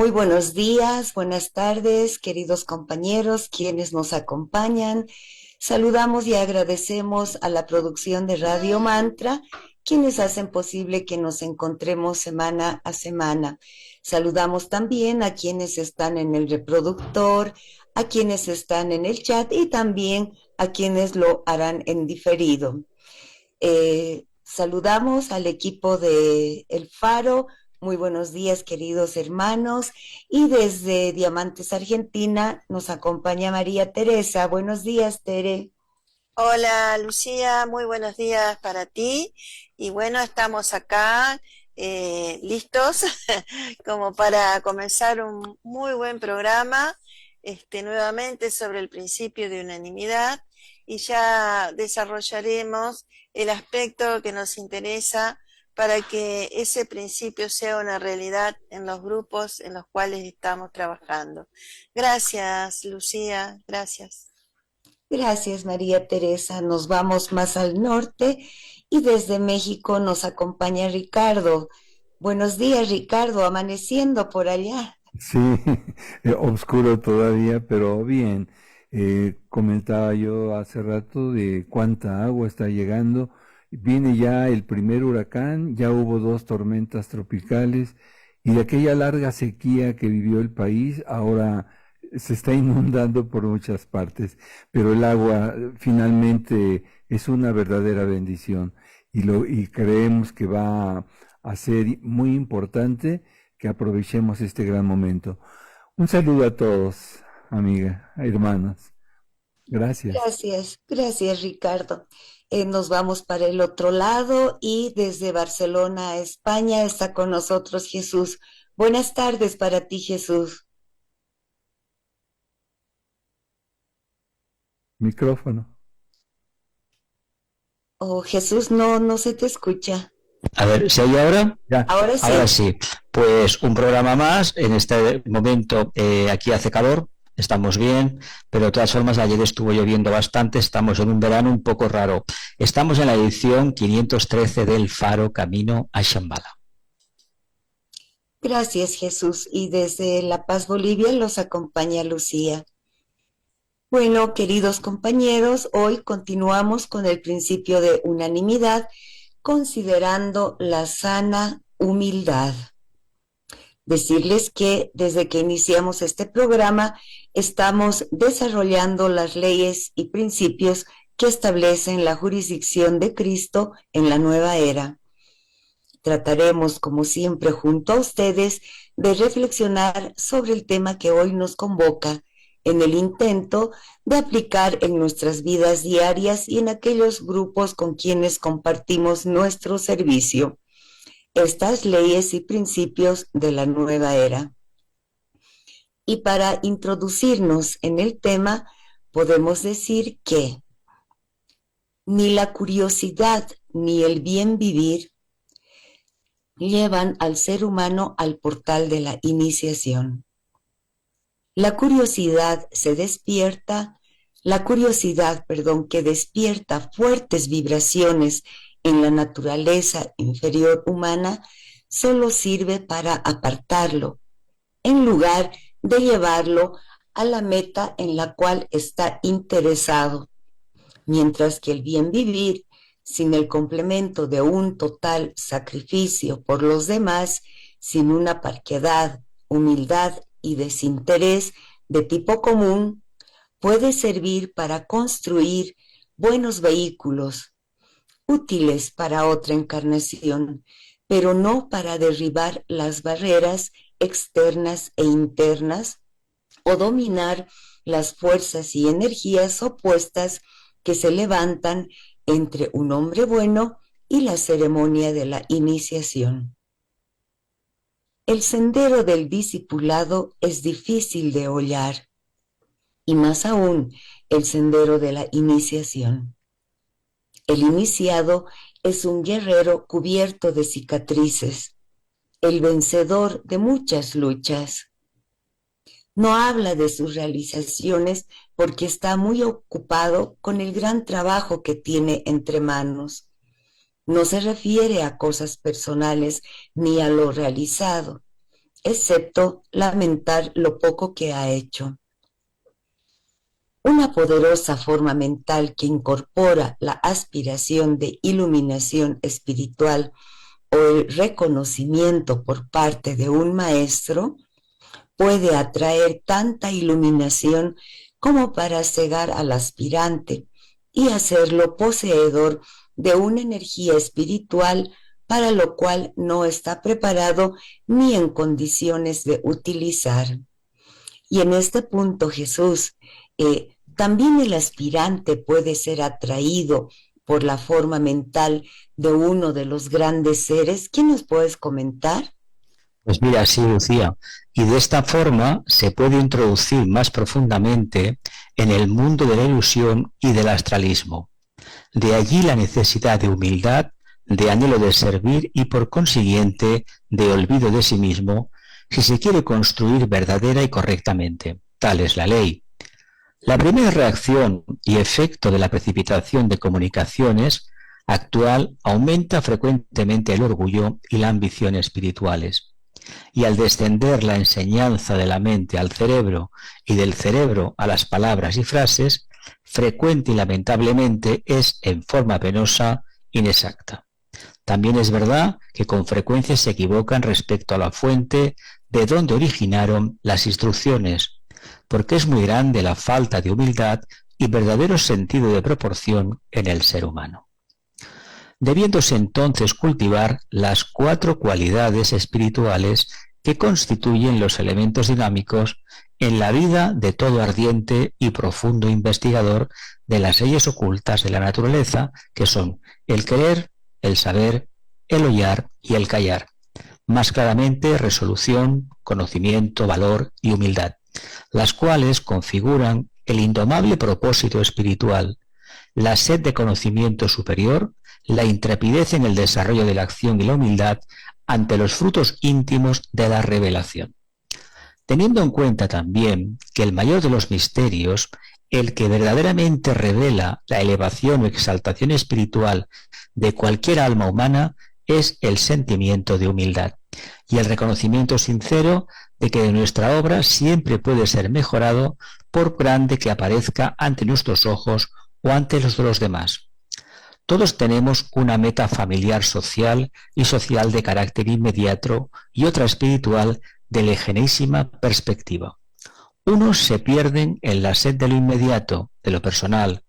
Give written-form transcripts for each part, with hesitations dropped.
Muy buenos días, buenas tardes, queridos compañeros, quienes nos acompañan. Saludamos y agradecemos a la producción de Radio Mantra, quienes hacen posible que nos encontremos semana a semana. Saludamos también a quienes están en el reproductor, a quienes están en el chat y también a quienes lo harán en diferido. Saludamos al equipo de El Faro. Muy buenos días, queridos hermanos. Y desde Diamantes, Argentina, nos acompaña María Teresa. Buenos días, Tere. Hola Lucía, muy buenos días para ti. Y bueno, estamos acá listos como para comenzar un muy buen programa, nuevamente sobre el principio de unanimidad, y ya desarrollaremos el aspecto que nos interesa para que ese principio sea una realidad en los grupos en los cuales estamos trabajando. Gracias, Lucía, gracias. Gracias, María Teresa. Nos vamos más al norte y desde México nos acompaña Ricardo. Buenos días, Ricardo, amaneciendo por allá. Sí, oscuro todavía, pero bien. Comentaba yo hace rato de cuánta agua está llegando. Viene ya el primer huracán, ya hubo dos tormentas tropicales y de aquella larga sequía que vivió el país, ahora se está inundando por muchas partes, pero el agua finalmente es una verdadera bendición y creemos que va a ser muy importante que aprovechemos este gran momento. Un saludo a todos, amiga, hermanos. Gracias. Gracias, Ricardo. Nos vamos para el otro lado y desde Barcelona, España, está con nosotros Jesús. Buenas tardes para ti, Jesús. Micrófono. Oh, Jesús, no se te escucha. A ver, ¿se oye ahora? Ya. Ahora sí. Ahora sí. Pues un programa más. En este momento aquí hace calor, estamos bien, pero de todas formas ayer estuvo lloviendo bastante, estamos en un verano un poco raro. Estamos en la edición 513 del Faro Camino a Shambhala. Gracias, Jesús. Y desde La Paz, Bolivia, los acompaña Lucía. Bueno, queridos compañeros, hoy continuamos con el principio de unanimidad, considerando la sana humildad. Decirles que desde que iniciamos este programa estamos desarrollando las leyes y principios que establecen la jurisdicción de Cristo en la nueva era. Trataremos, como siempre, junto a ustedes, de reflexionar sobre el tema que hoy nos convoca, en el intento de aplicar en nuestras vidas diarias y en aquellos grupos con quienes compartimos nuestro servicio estas leyes y principios de la nueva era. Y para introducirnos en el tema, podemos decir que ni la curiosidad ni el bien vivir llevan al ser humano al portal de la iniciación. La curiosidad que despierta fuertes vibraciones en la naturaleza inferior humana, solo sirve para apartarlo, en lugar de llevarlo a la meta en la cual está interesado, mientras que el bien vivir, sin el complemento de un total sacrificio por los demás, sin una parquedad, humildad y desinterés de tipo común, puede servir para construir buenos vehículos, útiles para otra encarnación, pero no para derribar las barreras externas e internas o dominar las fuerzas y energías opuestas que se levantan entre un hombre bueno y la ceremonia de la iniciación. El sendero del discipulado es difícil de hollar, y más aún el sendero de la iniciación. El iniciado es un guerrero cubierto de cicatrices, el vencedor de muchas luchas. No habla de sus realizaciones porque está muy ocupado con el gran trabajo que tiene entre manos. No se refiere a cosas personales ni a lo realizado. excepto lamentar lo poco que ha hecho. Una poderosa forma mental que incorpora la aspiración de iluminación espiritual o el reconocimiento por parte de un maestro puede atraer tanta iluminación como para cegar al aspirante y hacerlo poseedor de una energía espiritual para lo cual no está preparado ni en condiciones de utilizar. Y en este punto, Jesús, también el aspirante puede ser atraído por la forma mental de uno de los grandes seres. ¿Qué nos puedes comentar? Pues mira, sí, Lucía. Y de esta forma se puede introducir más profundamente en el mundo de la ilusión y del astralismo. De allí la necesidad de humildad, de anhelo de servir y por consiguiente de olvido de sí mismo, si se quiere construir verdadera y correctamente. Tal es la ley. La primera reacción y efecto de la precipitación de comunicaciones actual aumenta frecuentemente el orgullo y la ambición espirituales. Y al descender la enseñanza de la mente al cerebro y del cerebro a las palabras y frases, frecuente y lamentablemente es en forma penosa inexacta. También es verdad que con frecuencia se equivocan respecto a la fuente de donde originaron las instrucciones, porque es muy grande la falta de humildad y verdadero sentido de proporción en el ser humano. Debiéndose entonces cultivar las 4 cualidades espirituales que constituyen los elementos dinámicos en la vida de todo ardiente y profundo investigador de las leyes ocultas de la naturaleza, que son el querer, el saber, el hollar y el callar. Más claramente, resolución, conocimiento, valor y humildad, las cuales configuran el indomable propósito espiritual, la sed de conocimiento superior, la intrepidez en el desarrollo de la acción y la humildad ante los frutos íntimos de la revelación. Teniendo en cuenta también que el mayor de los misterios, el que verdaderamente revela la elevación o exaltación espiritual de cualquier alma humana, es el sentimiento de humildad y el reconocimiento sincero de que nuestra obra siempre puede ser mejorado por grande que aparezca ante nuestros ojos o ante los de los demás. Todos tenemos una meta familiar social y social de carácter inmediato y otra espiritual de lejanísima perspectiva. Unos se pierden en la sed de lo inmediato, de lo personal,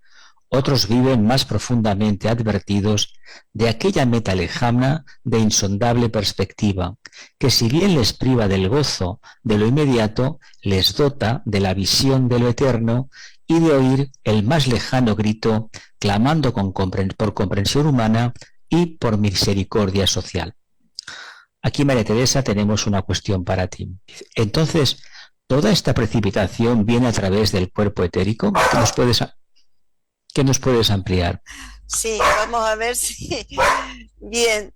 otros viven más profundamente advertidos de aquella meta lejana de insondable perspectiva, que si bien les priva del gozo de lo inmediato, les dota de la visión de lo eterno y de oír el más lejano grito, clamando por comprensión humana y por misericordia social. Aquí, María Teresa, tenemos una cuestión para ti. Entonces, ¿toda esta precipitación viene a través del cuerpo etérico? ¿Qué nos puedes ampliar? Sí, vamos a ver si... Bien,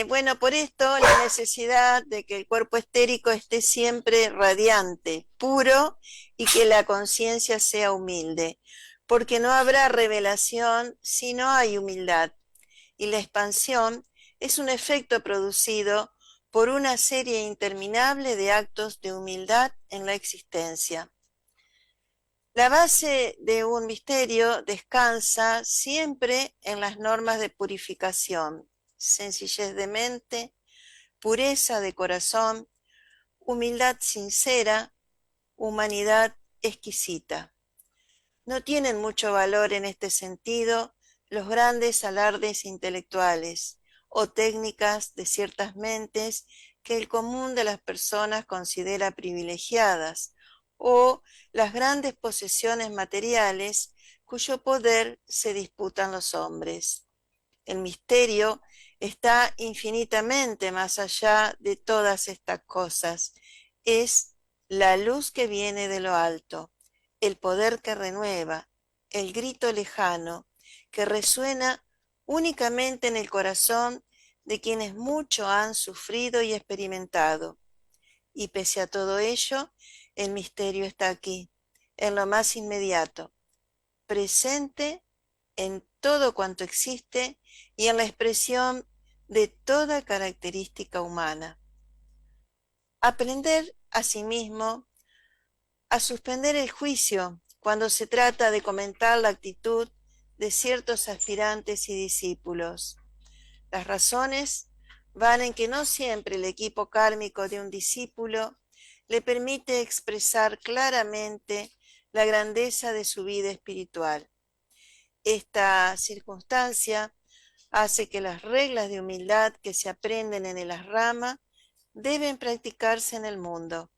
bueno, por esto la necesidad de que el cuerpo estérico esté siempre radiante, puro y que la conciencia sea humilde, porque no habrá revelación si no hay humildad. Y la expansión es un efecto producido por una serie interminable de actos de humildad en la existencia. La base de un misterio descansa siempre en las normas de purificación, sencillez de mente, pureza de corazón, humildad sincera, humanidad exquisita. No tienen mucho valor en este sentido los grandes alardes intelectuales o técnicas de ciertas mentes que el común de las personas considera privilegiadas, o las grandes posesiones materiales cuyo poder se disputan los hombres. El misterio está infinitamente más allá de todas estas cosas. Es la luz que viene de lo alto, el poder que renueva, el grito lejano que resuena únicamente en el corazón de quienes mucho han sufrido y experimentado. Y pese a todo ello, el misterio está aquí, en lo más inmediato, presente en todo cuanto existe y en la expresión de toda característica humana. Aprender asimismo a suspender el juicio cuando se trata de comentar la actitud de ciertos aspirantes y discípulos. Las razones van en que no siempre el equipo kármico de un discípulo le permite expresar claramente la grandeza de su vida espiritual. Esta circunstancia hace que las reglas de humildad que se aprenden en el asrama deben practicarse en el mundo.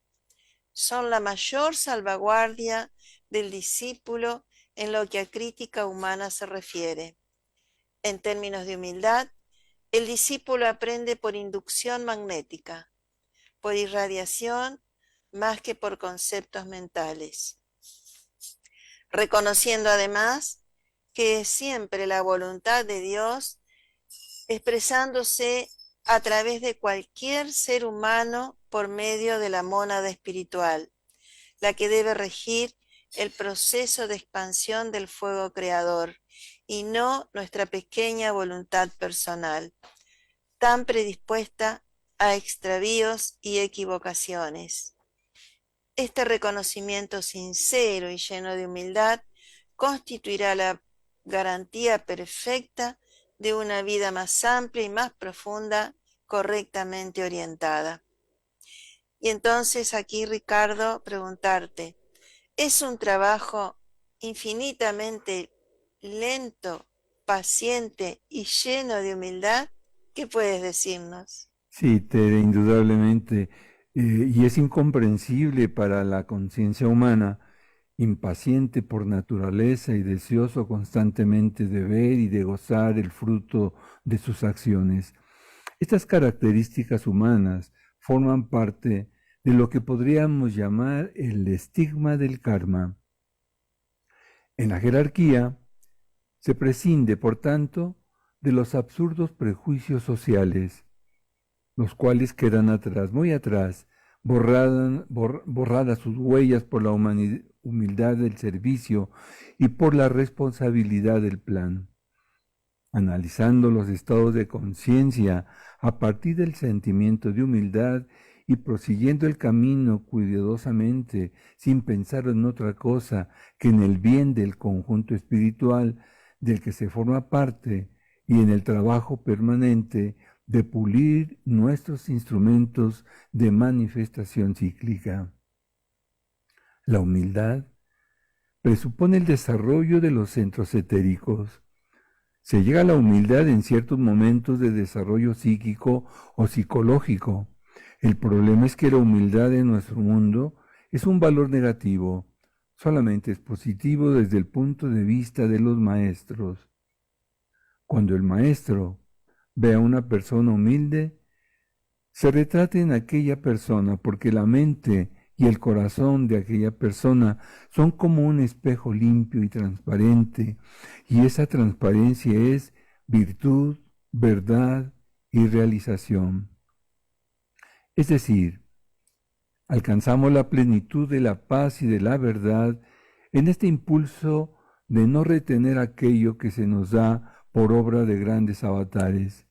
Son la mayor salvaguardia del discípulo en lo que a crítica humana se refiere. En términos de humildad, el discípulo aprende por inducción magnética, por irradiación más que por conceptos mentales, reconociendo además que es siempre la voluntad de Dios expresándose a través de cualquier ser humano por medio de la mónada espiritual, la que debe regir el proceso de expansión del fuego creador y no nuestra pequeña voluntad personal, tan predispuesta a extravíos y equivocaciones. Este reconocimiento sincero y lleno de humildad constituirá la garantía perfecta de una vida más amplia y más profunda, correctamente orientada. Y entonces aquí, Ricardo, preguntarte, ¿es un trabajo infinitamente lento, paciente y lleno de humildad? ¿Qué puedes decirnos? Sí, Tere, indudablemente, y es incomprensible para la conciencia humana, impaciente por naturaleza y deseoso constantemente de ver y de gozar el fruto de sus acciones. Estas características humanas forman parte de lo que podríamos llamar el estigma del karma. En la jerarquía se prescinde, por tanto, de los absurdos prejuicios sociales, los cuales quedan atrás, muy atrás, borradas sus huellas por la humildad del servicio y por la responsabilidad del plan. Analizando los estados de conciencia a partir del sentimiento de humildad y prosiguiendo el camino cuidadosamente, sin pensar en otra cosa que en el bien del conjunto espiritual del que se forma parte y en el trabajo permanente de pulir nuestros instrumentos de manifestación cíclica. La humildad presupone el desarrollo de los centros etéricos. Se llega a la humildad en ciertos momentos de desarrollo psíquico o psicológico. El problema es que la humildad en nuestro mundo es un valor negativo, solamente es positivo desde el punto de vista de los maestros. Cuando el maestro ve a una persona humilde, se retrata en aquella persona porque la mente y el corazón de aquella persona son como un espejo limpio y transparente, y esa transparencia es virtud, verdad y realización. Es decir, alcanzamos la plenitud de la paz y de la verdad en este impulso de no retener aquello que se nos da por obra de grandes avatares.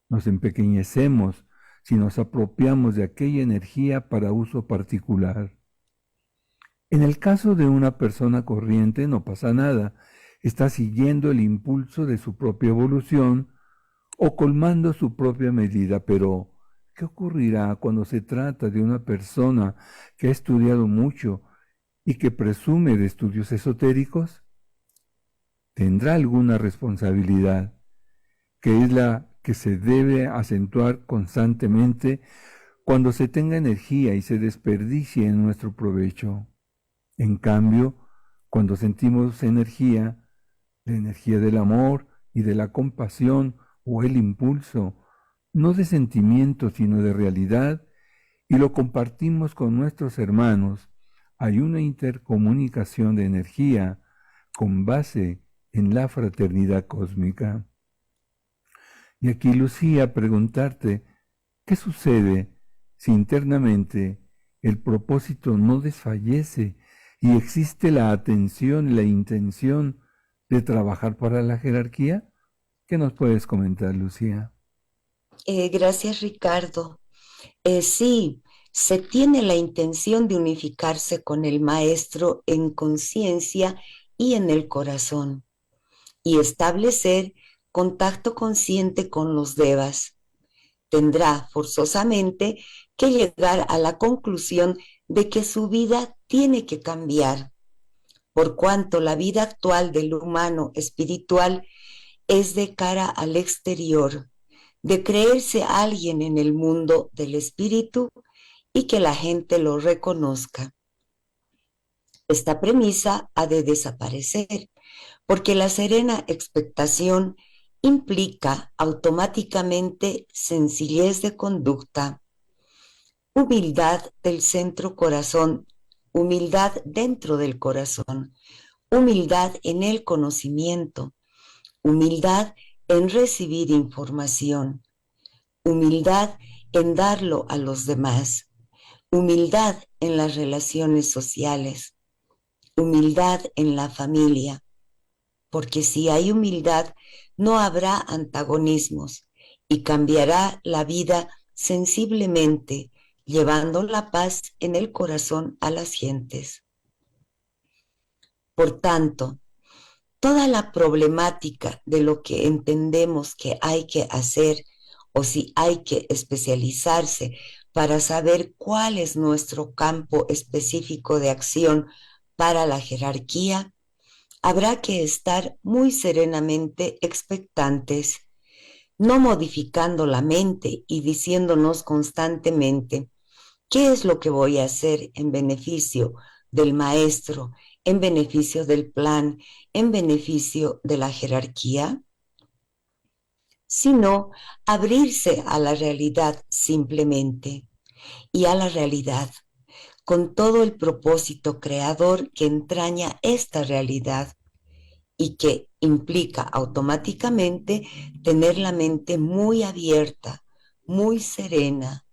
Nos empequeñecemos si nos apropiamos de aquella energía para uso particular. En el caso de una persona corriente no pasa nada, está siguiendo el impulso de su propia evolución o colmando su propia medida, pero ¿qué ocurrirá cuando se trata de una persona que ha estudiado mucho y que presume de estudios esotéricos? Tendrá alguna responsabilidad, que es la que se debe acentuar constantemente cuando se tenga energía y se desperdicie en nuestro provecho. En cambio, cuando sentimos energía, la energía del amor y de la compasión o el impulso, no de sentimiento sino de realidad, y lo compartimos con nuestros hermanos, hay una intercomunicación de energía con base en la fraternidad cósmica. Y aquí, Lucía, preguntarte, ¿qué sucede si internamente el propósito no desfallece y existe la atención y la intención de trabajar para la jerarquía? ¿Qué nos puedes comentar, Lucía? Gracias, Ricardo. Sí, se tiene la intención de unificarse con el Maestro en conciencia y en el corazón, y establecer contacto consciente con los devas. Tendrá forzosamente que llegar a la conclusión de que su vida tiene que cambiar, por cuanto la vida actual del humano espiritual es de cara al exterior, de creerse alguien en el mundo del espíritu y que la gente lo reconozca. Esta premisa ha de desaparecer, porque la serena expectación implica automáticamente sencillez de conducta, humildad del centro corazón, humildad dentro del corazón, humildad en el conocimiento, humildad en recibir información, humildad en darlo a los demás, humildad en las relaciones sociales, humildad en la familia, porque si hay humildad no habrá antagonismos y cambiará la vida sensiblemente, llevando la paz en el corazón a las gentes. Por tanto, toda la problemática de lo que entendemos que hay que hacer o si hay que especializarse para saber cuál es nuestro campo específico de acción para la jerarquía, habrá que estar muy serenamente expectantes, no modificando la mente y diciéndonos constantemente, ¿qué es lo que voy a hacer en beneficio del maestro, en beneficio del plan, en beneficio de la jerarquía? Sino abrirse a la realidad simplemente, y a la realidad con todo el propósito creador que entraña esta realidad y que implica automáticamente tener la mente muy abierta, muy serena,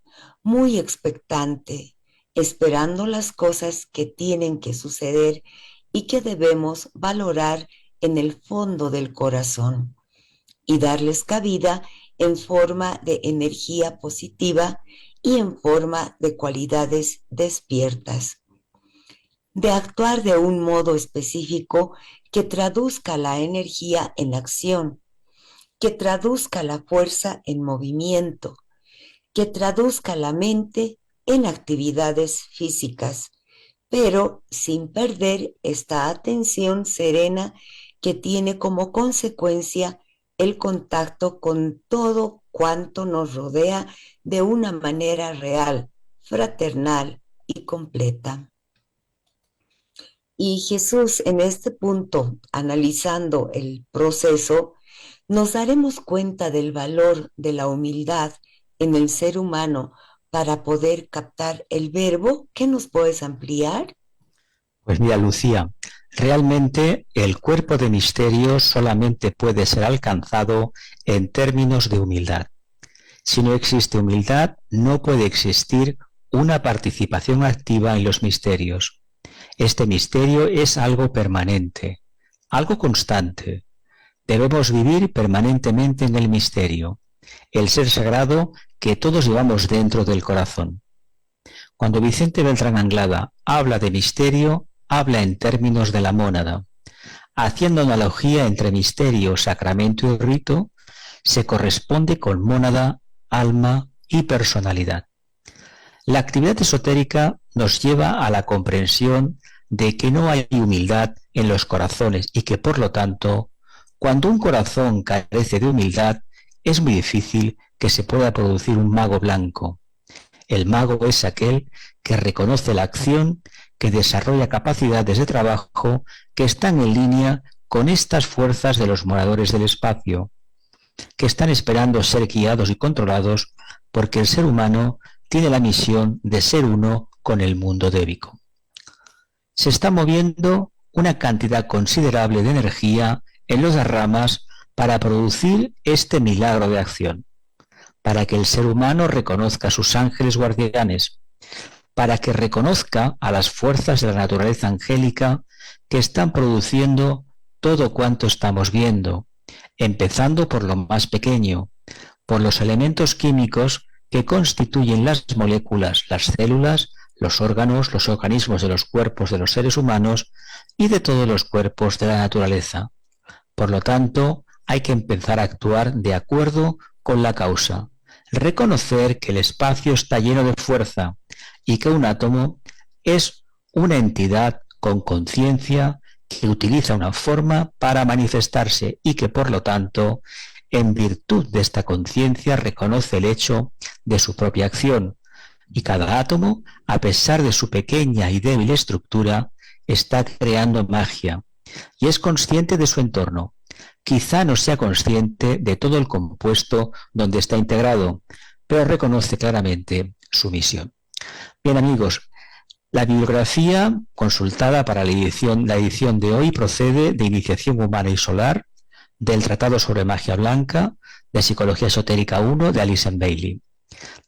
muy expectante, esperando las cosas que tienen que suceder y que debemos valorar en el fondo del corazón y darles cabida en forma de energía positiva y en forma de cualidades despiertas. De actuar de un modo específico que traduzca la energía en acción, que traduzca la fuerza en movimiento, que traduzca la mente en actividades físicas, pero sin perder esta atención serena que tiene como consecuencia el contacto con todo cuanto nos rodea de una manera real, fraternal y completa. Y Jesús, en este punto, analizando el proceso, nos daremos cuenta del valor de la humildad en el ser humano para poder captar el verbo. ¿Qué nos puedes ampliar? Pues mira, Lucía, realmente el cuerpo de misterio solamente puede ser alcanzado en términos de humildad. Si no existe humildad, no puede existir una participación activa en los misterios. Este misterio es algo permanente, algo constante. Debemos vivir permanentemente en el misterio, el ser sagrado que todos llevamos dentro del corazón. Cuando Vicente Beltrán Anglada habla de misterio, habla en términos de la mónada. Haciendo analogía entre misterio, sacramento y rito, se corresponde con mónada, alma y personalidad. La actividad esotérica nos lleva a la comprensión de que no hay humildad en los corazones y que, por lo tanto, cuando un corazón carece de humildad, es muy difícil que se pueda producir un mago blanco. El mago es aquel que reconoce la acción, que desarrolla capacidades de trabajo que están en línea con estas fuerzas de los moradores del espacio, que están esperando ser guiados y controlados porque el ser humano tiene la misión de ser uno con el mundo débico. Se está moviendo una cantidad considerable de energía en las ramas para producir este milagro de acción, para que el ser humano reconozca a sus ángeles guardianes, para que reconozca a las fuerzas de la naturaleza angélica que están produciendo todo cuanto estamos viendo, empezando por lo más pequeño, por los elementos químicos que constituyen las moléculas, las células, los órganos, los organismos de los cuerpos de los seres humanos y de todos los cuerpos de la naturaleza. Por lo tanto, hay que empezar a actuar de acuerdo con la causa, reconocer que el espacio está lleno de fuerza y que un átomo es una entidad con conciencia que utiliza una forma para manifestarse y que, por lo tanto, en virtud de esta conciencia reconoce el hecho de su propia acción, y cada átomo, a pesar de su pequeña y débil estructura, está creando magia y es consciente de su entorno. Quizá no sea consciente de todo el compuesto donde está integrado, pero reconoce claramente su misión. Bien, amigos, la bibliografía consultada para la edición de hoy procede de Iniciación Humana y Solar, del Tratado sobre Magia Blanca, de Psicología Esotérica 1, de Alison Bailey,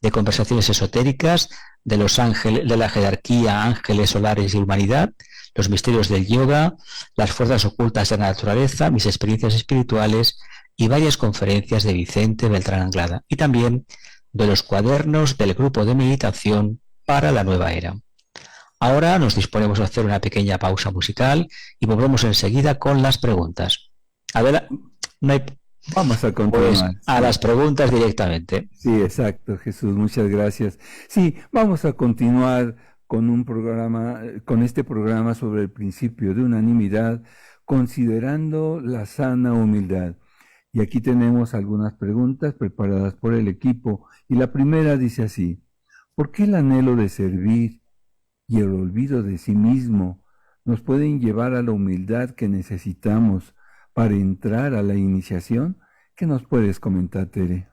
de Conversaciones Esotéricas, de los ángeles, de la jerarquía, ángeles solares y humanidad, los misterios del yoga, las fuerzas ocultas de la naturaleza, mis experiencias espirituales y varias conferencias de Vicente Beltrán Anglada, y también de los cuadernos del grupo de meditación para la nueva era. Ahora nos disponemos a hacer una pequeña pausa musical y volvemos enseguida con las preguntas. A ver, Vamos a continuar. Pues a las preguntas directamente. Sí, exacto, Jesús, muchas gracias. Sí, vamos a continuar con con este programa sobre el principio de unanimidad, considerando la sana humildad. Y aquí tenemos algunas preguntas preparadas por el equipo, y la primera dice así: ¿por qué el anhelo de servir y el olvido de sí mismo nos pueden llevar a la humildad que necesitamos para entrar a la iniciación? ¿Qué nos puedes comentar, Tere?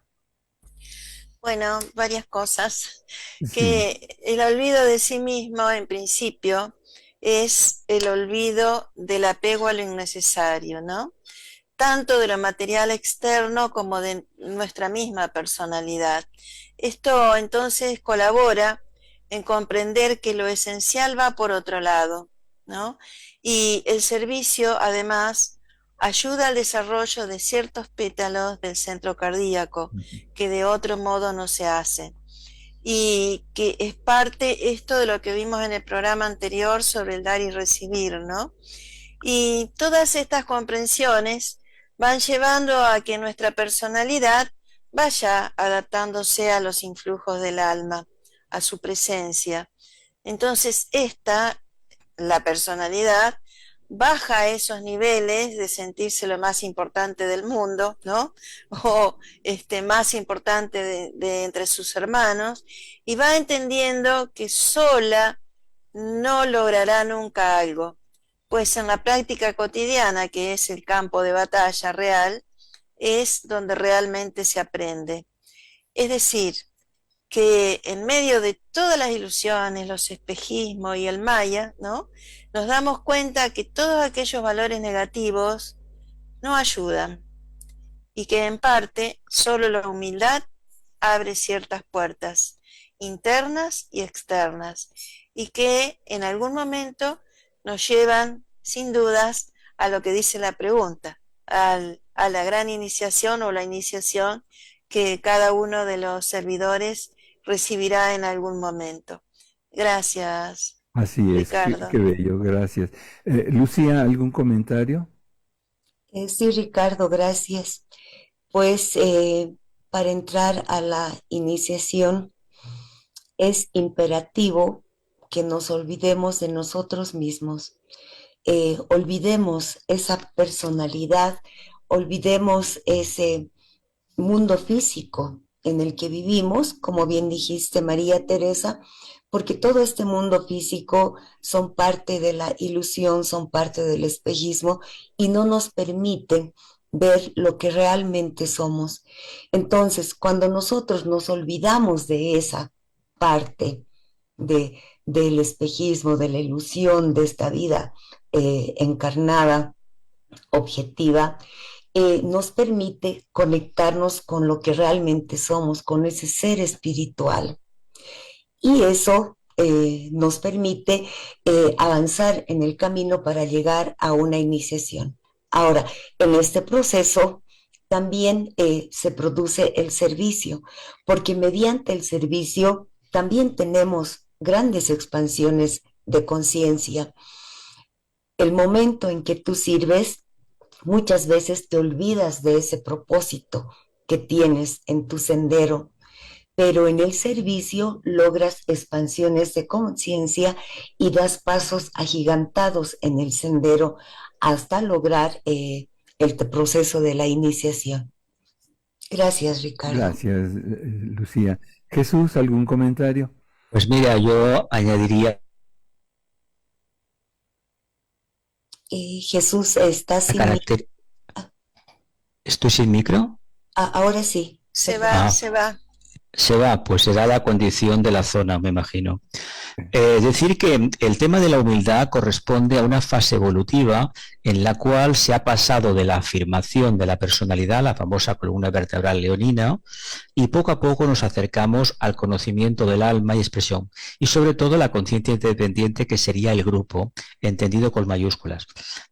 Bueno, varias cosas. Sí, Que el olvido de sí mismo, en principio, es el olvido del apego a lo innecesario, ¿no? Tanto de lo material externo como de nuestra misma personalidad. Esto entonces colabora en comprender que lo esencial va por otro lado, ¿no? Y el servicio, además, ayuda al desarrollo de ciertos pétalos del centro cardíaco que de otro modo no se hacen. Y que es parte esto de lo que vimos en el programa anterior sobre el dar y recibir, ¿no? Y todas estas comprensiones van llevando a que nuestra personalidad vaya adaptándose a los influjos del alma, a su presencia. Entonces la personalidad, baja a esos niveles de sentirse lo más importante del mundo, ¿no? O más importante de entre sus hermanos, y va entendiendo que sola no logrará nunca algo, pues en la práctica cotidiana, que es el campo de batalla real, es donde realmente se aprende. Es decir, que en medio de todas las ilusiones, los espejismos y el maya, ¿no? Nos damos cuenta que todos aquellos valores negativos no ayudan y que en parte solo la humildad abre ciertas puertas internas y externas y que en algún momento nos llevan sin dudas a lo que dice la pregunta, a la gran iniciación o la iniciación que cada uno de los servidores recibirá en algún momento. Gracias, así es, Ricardo. qué bello, gracias. Lucía, ¿algún comentario? Sí, Ricardo, gracias. Pues para entrar a la iniciación es imperativo que nos olvidemos de nosotros mismos, olvidemos esa personalidad, olvidemos ese mundo físico en el que vivimos, como bien dijiste, María Teresa, porque todo este mundo físico son parte de la ilusión, son parte del espejismo y no nos permiten ver lo que realmente somos. Entonces, cuando nosotros nos olvidamos de esa parte del espejismo, de la ilusión de esta vida encarnada, objetiva, nos permite conectarnos con lo que realmente somos, con ese ser espiritual. Y eso nos permite avanzar en el camino para llegar a una iniciación. Ahora, en este proceso también se produce el servicio, porque mediante el servicio también tenemos grandes expansiones de conciencia. El momento en que tú sirves, muchas veces te olvidas de ese propósito que tienes en tu sendero, pero en el servicio logras expansiones de conciencia y das pasos agigantados en el sendero hasta lograr el proceso de la iniciación. Gracias, Ricardo. Gracias, Lucía. Jesús, ¿algún comentario? Pues mira, yo añadiría Jesús está la sin carácter. ¿Estoy sin micro? ahora sí. Se Perdón. va, Ah. se va. Se va, pues será la condición de la zona, me imagino. Decir que el tema de la humildad corresponde a una fase evolutiva en la cual se ha pasado de la afirmación de la personalidad, la famosa columna vertebral leonina, y poco a poco nos acercamos al conocimiento del alma y expresión, y sobre todo la conciencia independiente, que sería el grupo, entendido con mayúsculas.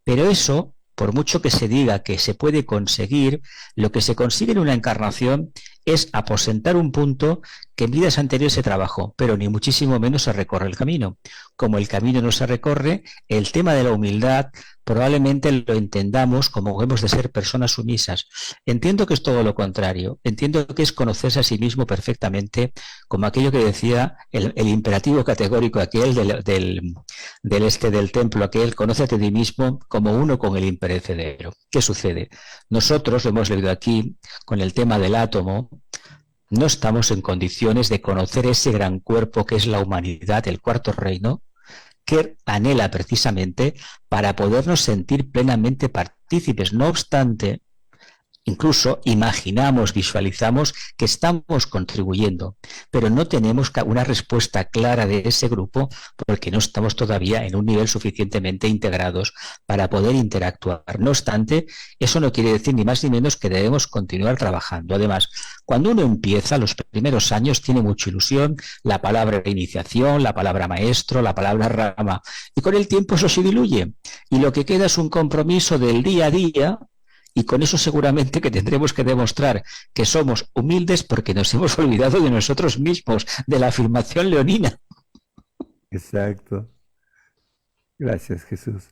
Pero eso, por mucho que se diga que se puede conseguir, lo que se consigue en una encarnación es aposentar un punto que en vidas anteriores se trabajó, pero ni muchísimo menos se recorre el camino. Como el camino no se recorre, el tema de la humildad probablemente lo entendamos como hemos de ser personas sumisas. Entiendo que es todo lo contrario. Entiendo que es conocerse a sí mismo perfectamente, como aquello que decía el imperativo categórico aquel del templo, aquel, conócete a ti mismo como uno con el imperecedero. ¿Qué sucede? Nosotros, lo hemos leído aquí, con el tema del átomo, no estamos en condiciones de conocer ese gran cuerpo que es la humanidad, el cuarto reino, que anhela precisamente para podernos sentir plenamente partícipes. No obstante, incluso imaginamos, visualizamos que estamos contribuyendo, pero no tenemos una respuesta clara de ese grupo porque no estamos todavía en un nivel suficientemente integrados para poder interactuar. No obstante, eso no quiere decir ni más ni menos que debemos continuar trabajando. Además, cuando uno empieza, los primeros años tiene mucha ilusión, la palabra iniciación, la palabra maestro, la palabra rama, y con el tiempo eso se diluye y lo que queda es un compromiso del día a día. Y con eso seguramente que tendremos que demostrar que somos humildes porque nos hemos olvidado de nosotros mismos, de la afirmación leonina. Exacto. Gracias, Jesús.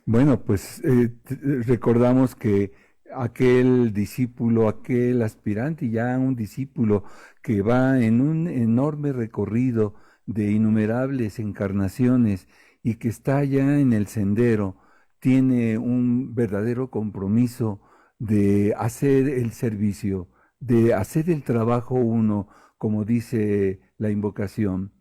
Bueno, pues recordamos que aquel discípulo, aquel aspirante, ya un discípulo que va en un enorme recorrido de innumerables encarnaciones y que está ya en el sendero, tiene un verdadero compromiso de hacer el servicio, de hacer el trabajo uno, como dice la invocación,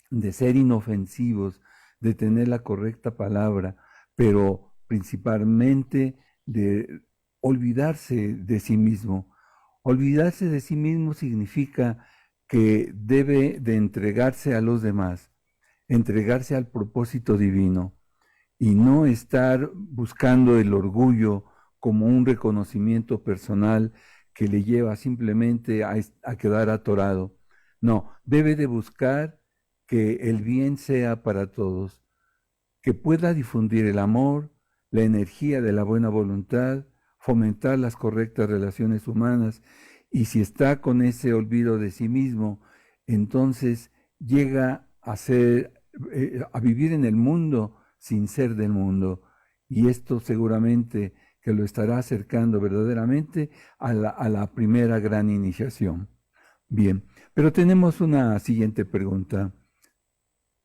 de ser inofensivos, de tener la correcta palabra, pero principalmente de olvidarse de sí mismo. Olvidarse de sí mismo significa que debe de entregarse a los demás, entregarse al propósito divino y no estar buscando el orgullo como un reconocimiento personal que le lleva simplemente a quedar atorado. No, debe de buscar que el bien sea para todos, que pueda difundir el amor, la energía de la buena voluntad, fomentar las correctas relaciones humanas, y si está con ese olvido de sí mismo, entonces llega a vivir en el mundo sin ser del mundo, y esto seguramente que lo estará acercando verdaderamente a la primera gran iniciación. Bien, pero tenemos una siguiente pregunta.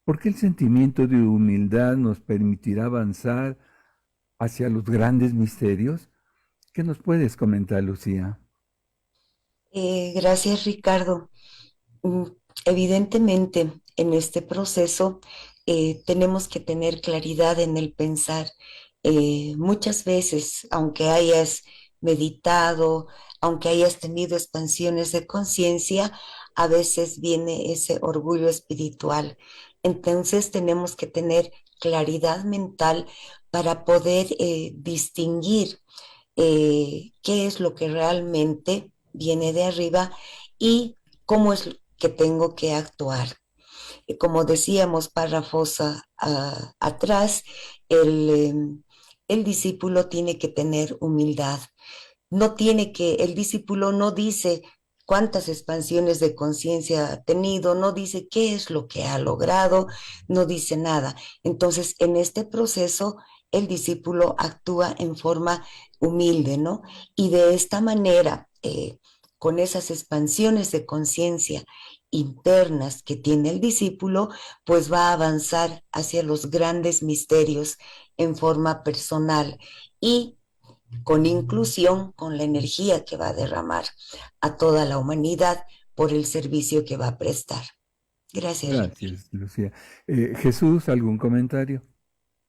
¿Por qué el sentimiento de humildad nos permitirá avanzar hacia los grandes misterios? ¿Qué nos puedes comentar, Lucía? Gracias, Ricardo. Evidentemente, en este proceso tenemos que tener claridad en el pensar. Muchas veces, aunque hayas meditado, aunque hayas tenido expansiones de conciencia, a veces viene ese orgullo espiritual. Entonces tenemos que tener claridad mental para poder distinguir qué es lo que realmente viene de arriba y cómo es que tengo que actuar. Como decíamos párrafos atrás, el discípulo tiene que tener humildad. el discípulo no dice cuántas expansiones de conciencia ha tenido, no dice qué es lo que ha logrado, no dice nada. Entonces, en este proceso, el discípulo actúa en forma humilde, ¿no? Y de esta manera, con esas expansiones de conciencia internas que tiene el discípulo, pues va a avanzar hacia los grandes misterios en forma personal y con inclusión, con la energía que va a derramar a toda la humanidad por el servicio que va a prestar. Gracias, Ricardo. Gracias, Lucía. Jesús, ¿algún comentario?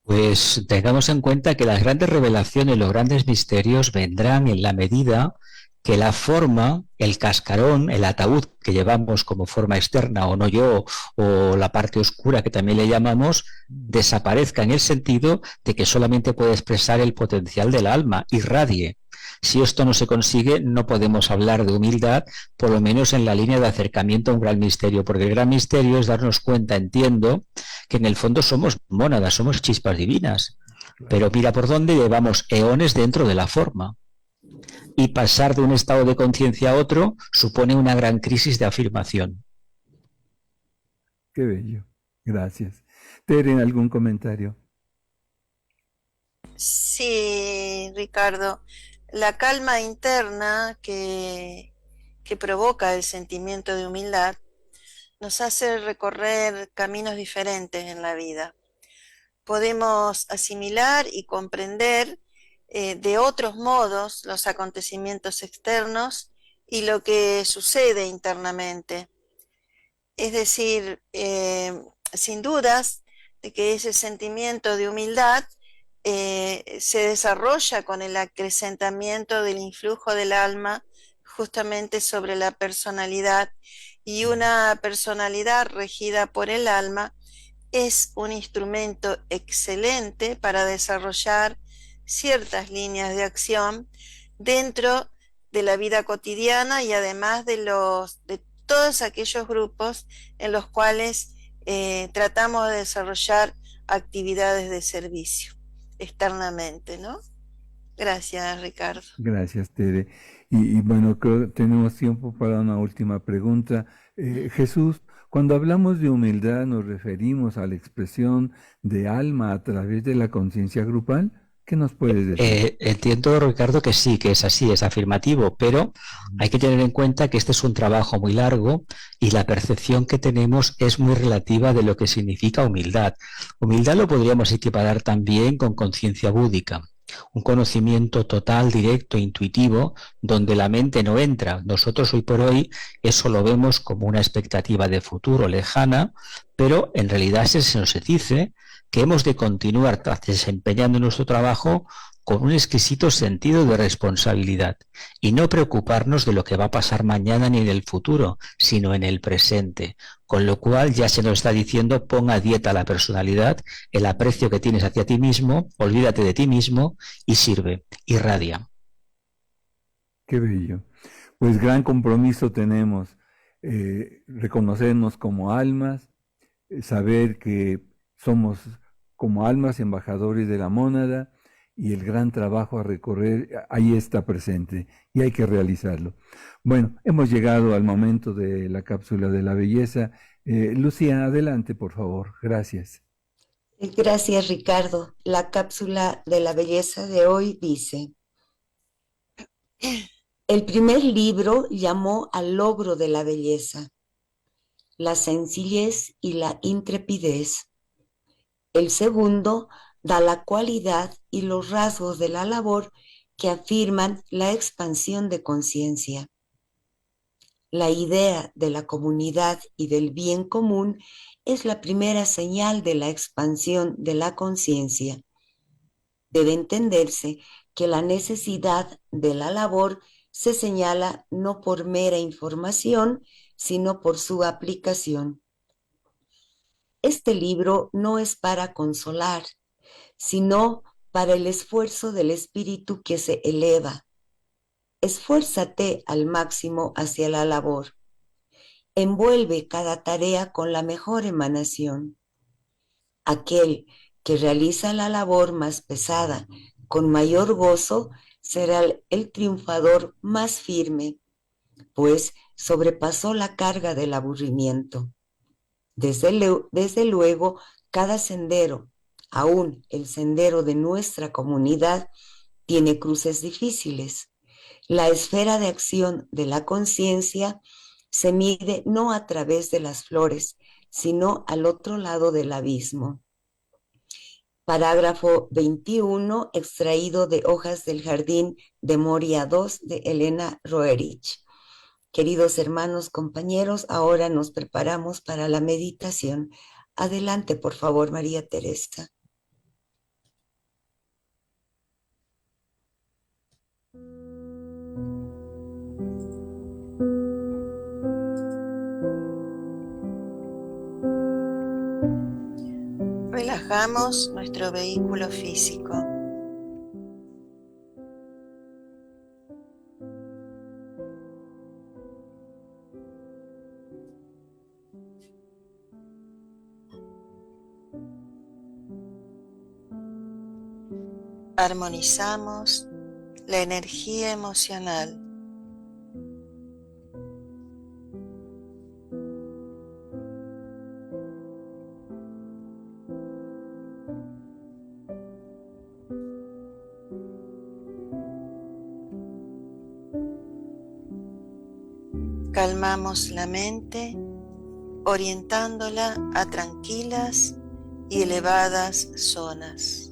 Pues tengamos en cuenta que las grandes revelaciones, los grandes misterios vendrán en la medida que la forma, el cascarón, el ataúd que llevamos como forma externa o no yo, o la parte oscura que también le llamamos, desaparezca en el sentido de que solamente puede expresar el potencial del alma, irradie. Si esto no se consigue, no podemos hablar de humildad, por lo menos en la línea de acercamiento a un gran misterio, porque el gran misterio es darnos cuenta, entiendo, que en el fondo somos mónadas, somos chispas divinas, pero mira por dónde llevamos eones dentro de la forma. Y pasar de un estado de conciencia a otro supone una gran crisis de afirmación. Qué bello. Gracias. Tere, ¿algún comentario? Sí, Ricardo, la calma interna que provoca el sentimiento de humildad nos hace recorrer caminos diferentes en la vida. Podemos asimilar y comprender de otros modos los acontecimientos externos y lo que sucede internamente. Es decir, sin dudas de que ese sentimiento de humildad se desarrolla con el acrecentamiento del influjo del alma justamente sobre la personalidad, y una personalidad regida por el alma es un instrumento excelente para desarrollar ciertas líneas de acción dentro de la vida cotidiana y además de todos aquellos grupos en los cuales tratamos de desarrollar actividades de servicio externamente, ¿no? Gracias, Ricardo. Gracias, Tere. Y bueno, creo que tenemos tiempo para una última pregunta. Jesús, cuando hablamos de humildad, ¿nos referimos a la expresión de alma a través de la conciencia grupal? ¿Qué nos puedes decir? Entiendo, Ricardo, que sí, que es así, es afirmativo, pero hay que tener en cuenta que este es un trabajo muy largo y la percepción que tenemos es muy relativa de lo que significa humildad. Humildad lo podríamos equiparar también con conciencia búdica, un conocimiento total, directo, intuitivo, donde la mente no entra. Nosotros hoy por hoy eso lo vemos como una expectativa de futuro lejana, pero en realidad se nos dice que hemos de continuar desempeñando nuestro trabajo con un exquisito sentido de responsabilidad y no preocuparnos de lo que va a pasar mañana ni en el futuro, sino en el presente. Con lo cual ya se nos está diciendo: pon a dieta la personalidad, el aprecio que tienes hacia ti mismo, olvídate de ti mismo y sirve, irradia. Qué bello. Pues gran compromiso tenemos, reconocernos como almas, saber que somos como almas embajadores de la mónada, y el gran trabajo a recorrer ahí está presente y hay que realizarlo. Bueno, hemos llegado al momento de la cápsula de la belleza. Lucía, adelante, por favor. Gracias. Gracias, Ricardo. La cápsula de la belleza de hoy dice: el primer libro llamó al logro de la belleza, la sencillez y la intrepidez. El segundo da la cualidad y los rasgos de la labor que afirman la expansión de conciencia. La idea de la comunidad y del bien común es la primera señal de la expansión de la conciencia. Debe entenderse que la necesidad de la labor se señala no por mera información, sino por su aplicación. Este libro no es para consolar, sino para el esfuerzo del espíritu que se eleva. Esfuérzate al máximo hacia la labor. Envuelve cada tarea con la mejor emanación. Aquel que realiza la labor más pesada con mayor gozo será el triunfador más firme, pues sobrepasó la carga del aburrimiento. Desde luego, cada sendero, aún el sendero de nuestra comunidad, tiene cruces difíciles. La esfera de acción de la conciencia se mide no a través de las flores, sino al otro lado del abismo. Parágrafo 21, extraído de Hojas del Jardín de Moria II de Elena Roerich. Queridos hermanos, compañeros, ahora nos preparamos para la meditación. Adelante, por favor, María Teresa. Relajamos nuestro vehículo físico. Armonizamos la energía emocional. Calmamos la mente, orientándola a tranquilas y elevadas zonas.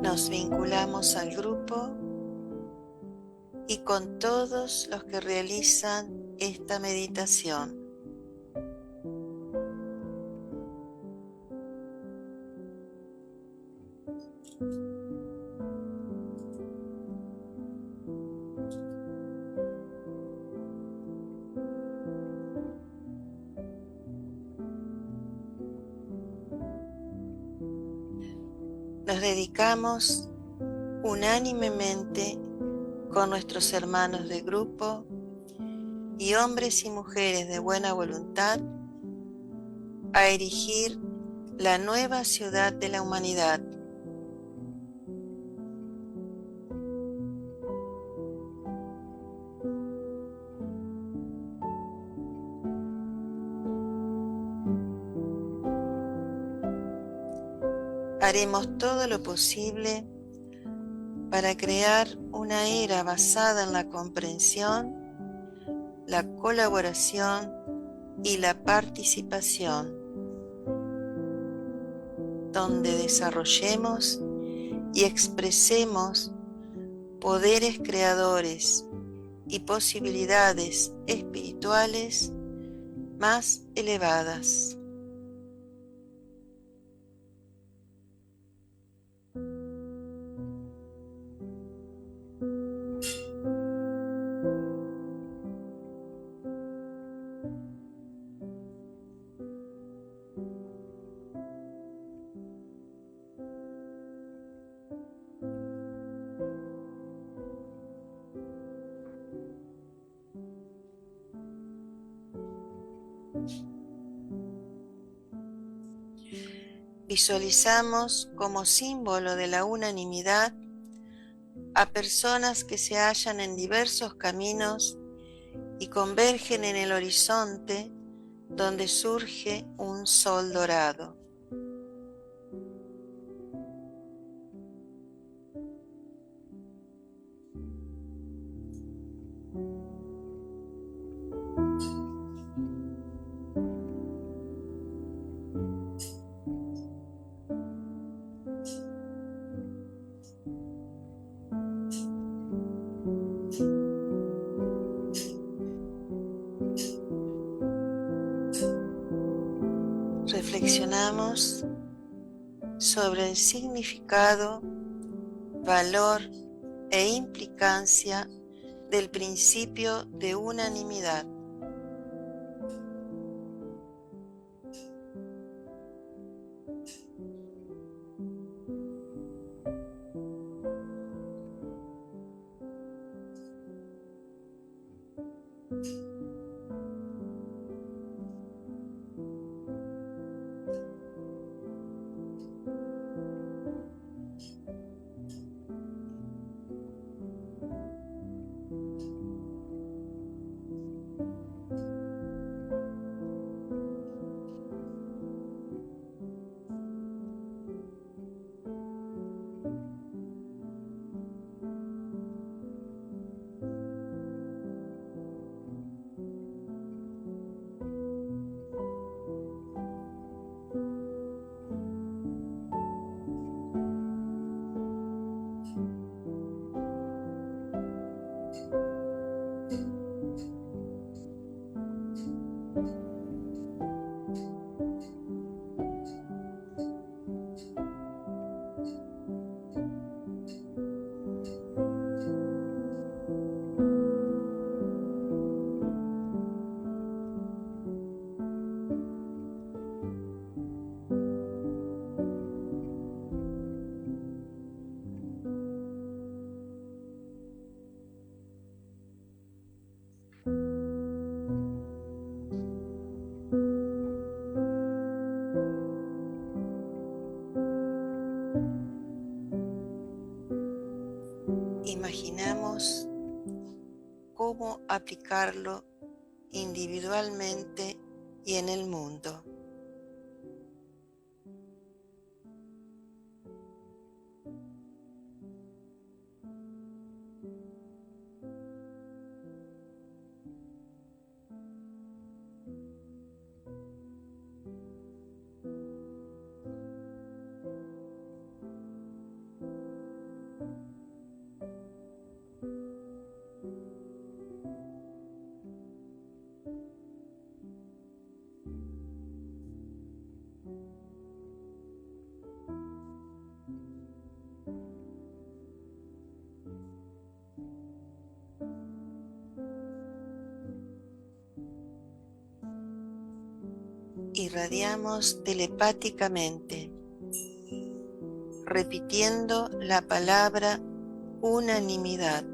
Nos vinculamos al grupo y con todos los que realizan esta meditación. Nos dedicamos unánimemente con nuestros hermanos de grupo y hombres y mujeres de buena voluntad a erigir la nueva ciudad de la humanidad. Haremos todo lo posible para crear una era basada en la comprensión, la colaboración y la participación, donde desarrollemos y expresemos poderes creadores y posibilidades espirituales más elevadas. Visualizamos como símbolo de la unanimidad a personas que se hallan en diversos caminos y convergen en el horizonte donde surge un sol dorado. Reflexionamos sobre el significado, valor e implicancia del principio de unanimidad. aplicarlo individualmente y en el mundo. Irradiamos telepáticamente, repitiendo la palabra unanimidad.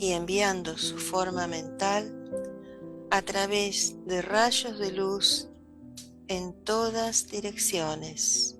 Y enviando su forma mental a través de rayos de luz en todas direcciones.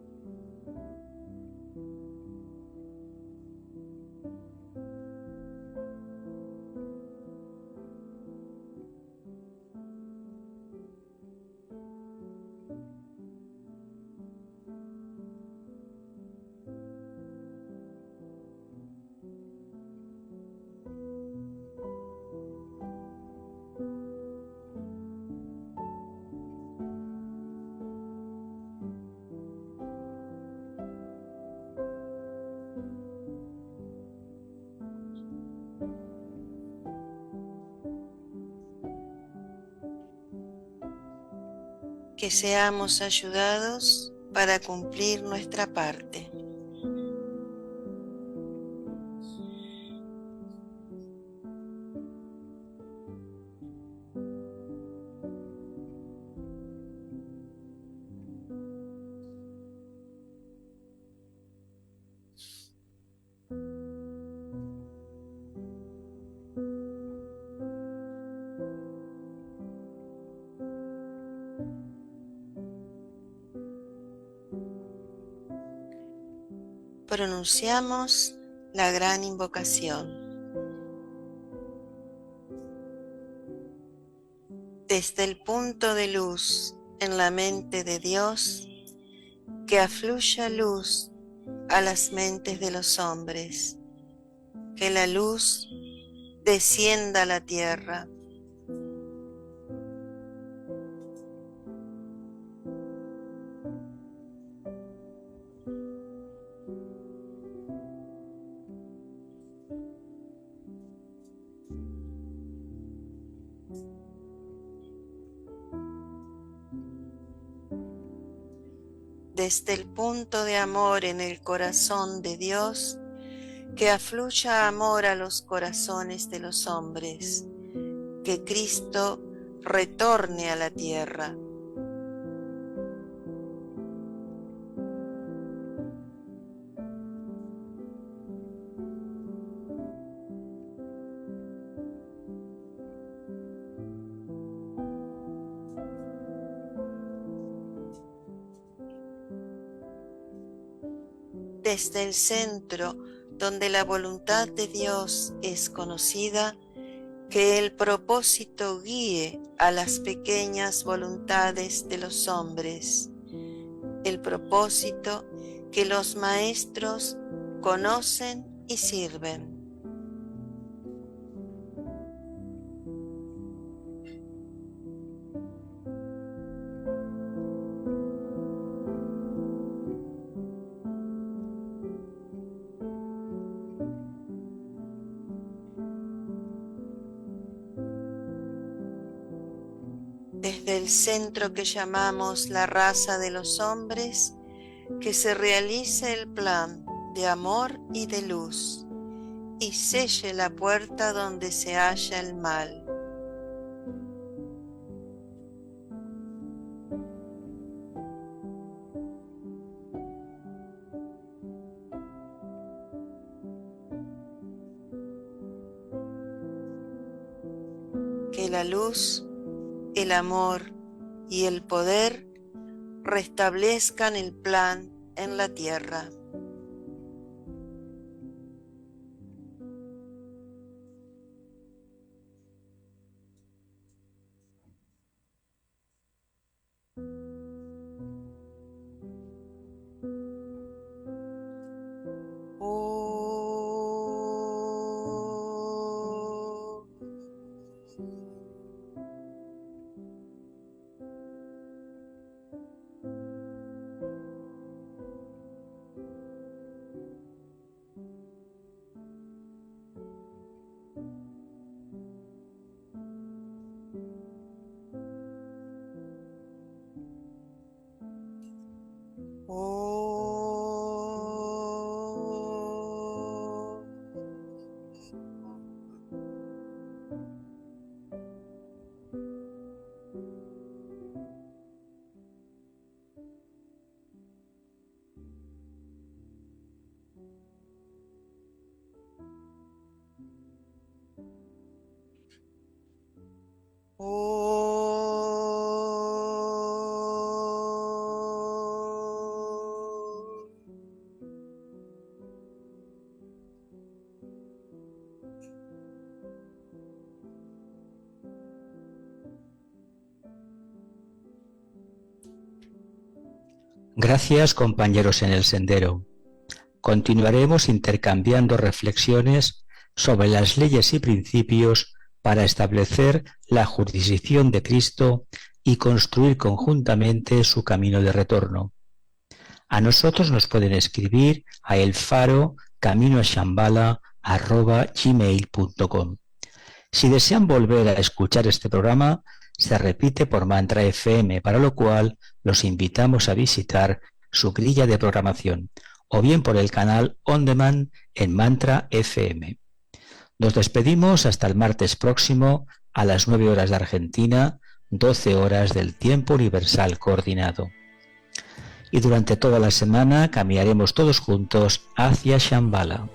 Que seamos ayudados para cumplir nuestra parte. Pronunciamos la gran invocación. Desde el punto de luz en la mente de Dios, que afluya luz a las mentes de los hombres, que la luz descienda a la tierra. Desde el punto de amor en el corazón de Dios, que afluya amor a los corazones de los hombres, que Cristo retorne a la tierra. Desde el centro donde la voluntad de Dios es conocida, que el propósito guíe a las pequeñas voluntades de los hombres, el propósito que los maestros conocen y sirven. Desde el centro que llamamos la raza de los hombres, que se realice el plan de amor y de luz, y selle la puerta donde se halla el mal. la luz, el amor y el poder restablezcan el plan en la tierra. Gracias, compañeros en el sendero. Continuaremos intercambiando reflexiones sobre las leyes y principios para establecer la jurisdicción de Cristo y construir conjuntamente su camino de retorno. A nosotros nos pueden escribir a elfaro@gmail.com. Si desean volver a escuchar este programa, se repite por Mantra FM, para lo cual los invitamos a visitar su grilla de programación o bien por el canal On Demand en Mantra FM. Nos despedimos hasta el martes próximo a las 9 horas de Argentina, 12 horas del tiempo universal coordinado. Y durante toda la semana caminaremos todos juntos hacia Shambhala.